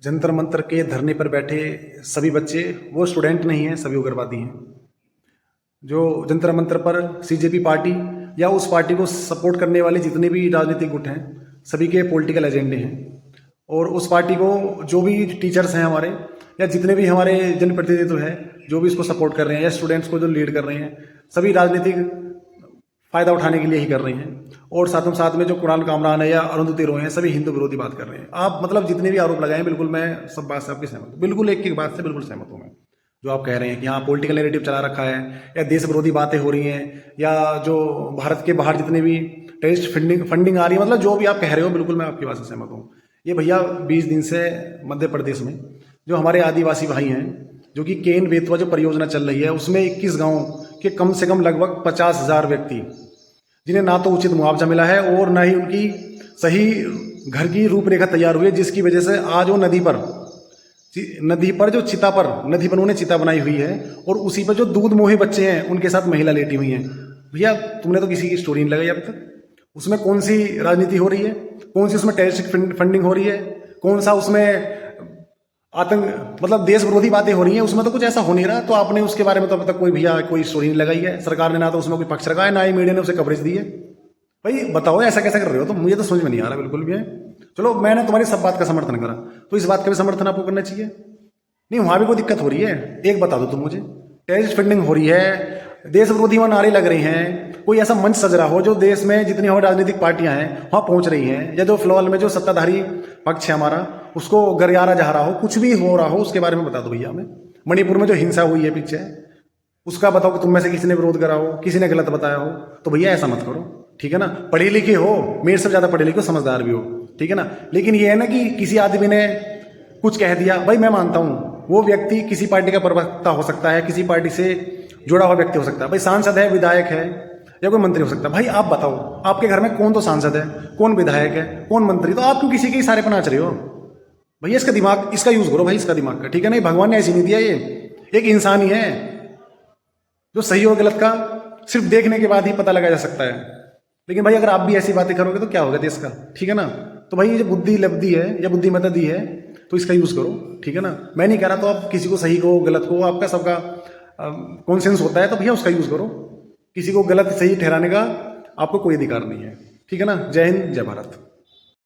जंतर मंतर के धरने पर बैठे सभी बच्चे वो स्टूडेंट नहीं हैं, सभी उग्रवादी हैं। जो जंतर मंतर पर सीजेपी पार्टी या उस पार्टी को सपोर्ट करने वाले जितने भी राजनीतिक गुट हैं, सभी के पॉलिटिकल एजेंडे हैं। और उस पार्टी को जो भी टीचर्स हैं हमारे, या जितने भी हमारे जनप्रतिनिधित्व हैं, जो भी इसको सपोर्ट कर रहे हैं, या स्टूडेंट्स को जो लीड कर रहे हैं, सभी राजनीतिक फायदा उठाने के लिए ही कर रही हैं। और साथों साथ में जो कुणाल कामरान है या अरुंधति रॉय हैं, सभी हिंदू विरोधी बात कर रहे हैं। आप मतलब जितने भी आरोप लगाए हैं, बिल्कुल मैं सब बात से आपकी सहमत हूँ, बिल्कुल एक एक बात से बिल्कुल सहमत हूँ मैं। जो आप कह रहे हैं कि हाँ पॉलिटिकल नैरेटिव चला रखा है, या देश विरोधी बातें हो रही हैं, या जो भारत के बाहर जितने भी टेररिस्ट फंडिंग आ रही है, मतलब जो भी आप कह रहे हो, बिल्कुल मैं आपकी बात से सहमत हूँ। ये भैया 20 दिन से मध्य प्रदेश में जो हमारे आदिवासी भाई हैं, जो कि केन बेतवा जो परियोजना चल रही है, उसमें 21 गाँव के कम से कम लगभग 50,000 व्यक्ति, जिन्हें ना तो उचित मुआवजा मिला है और ना ही उनकी सही घर की रूपरेखा तैयार हुई है, जिसकी वजह से आज वो नदी पर जो चिता पर नदी पर उन्होंने चिता बनाई हुई है, और उसी पर जो दूध मोहे बच्चे हैं उनके साथ महिला लेटी हुई हैं। भैया तुमने तो किसी की स्टोरी नहीं लगाई अब तक। उसमें कौन सी राजनीति हो रही है, कौन सी उसमें टेररिस्ट फंडिंग हो रही है, कौन सा उसमें आतंक, मतलब देश विरोधी बातें हो रही हैं, उसमें तो कुछ ऐसा हो नहीं रहा। तो आपने उसके बारे में तो अब तक कोई भैया कोई स्टोरी नहीं लगाई है। सरकार ने ना तो उसमें कोई पक्ष रखा है, ना ही मीडिया ने उसे कवरेज दी है। भाई बताओ ऐसा कैसा कर रहे हो? तो मुझे तो समझ में नहीं आ रहा बिल्कुल भी है। चलो मैंने तुम्हारी सब बात का समर्थन करा, तो इस बात का भी समर्थन आपको करना चाहिए। नहीं, वहां भी कोई दिक्कत हो रही है, एक बता दो तुम मुझे। टेररिस्ट फंडिंग हो रही है, देश विरोधी वहां नारे लग रहे हैं, कोई ऐसा मंच सज रहा हो जो देश में जितनी हमारी राजनीतिक पार्टियां हैं वहां पहुंच रही हैं, या जो फिलहाल में जो सत्ताधारी पक्ष है हमारा उसको गरियारा जा रहा हो, कुछ भी हो रहा हो, उसके बारे में बता दो भैया हमें। मणिपुर में जो हिंसा हुई है पीछे, उसका बताओ कि तुम में से किसी ने विरोध करा हो, किसी ने गलत बताया हो। तो भैया ऐसा मत करो, ठीक है ना। पढ़े लिखे हो, मेरे से ज्यादा पढ़े लिखे हो, समझदार भी हो, ठीक है ना। लेकिन ये है ना कि किसी आदमी ने कुछ कह दिया, भाई मैं मानता हूं वो व्यक्ति किसी पार्टी का प्रवक्ता हो सकता है, किसी पार्टी से जुड़ा हुआ व्यक्ति हो सकता है, भाई सांसद है, विधायक है, या कोई मंत्री हो सकता है। भाई आप बताओ, आपके घर में कौन तो सांसद है, कौन विधायक है, कौन मंत्री, तो आप क्यों किसी के इशारे पर नाच रहे हो? भैया इसका दिमाग, इसका यूज करो भाई, इसका दिमाग का, ठीक है ना। भगवान ने ऐसी नहीं दिया, ये एक इंसान ही है जो सही और गलत का सिर्फ देखने के बाद ही पता लगाया जा सकता है। लेकिन भाई अगर आप भी ऐसी बातें करोगे तो क्या होगा देश का, ठीक है ना। तो भाई ये जो बुद्धि लब्धि है या बुद्धिमत्ता दी है, तो इसका यूज करो, ठीक है ना। मैं नहीं कह रहा तो आप किसी को सही को गलत को, आपका सबका कॉन्सेंस होता है, तो भैया उसका यूज करो। किसी को गलत सही ठहराने का आपको कोई अधिकार नहीं है, ठीक है ना। जय हिंद, जय भारत।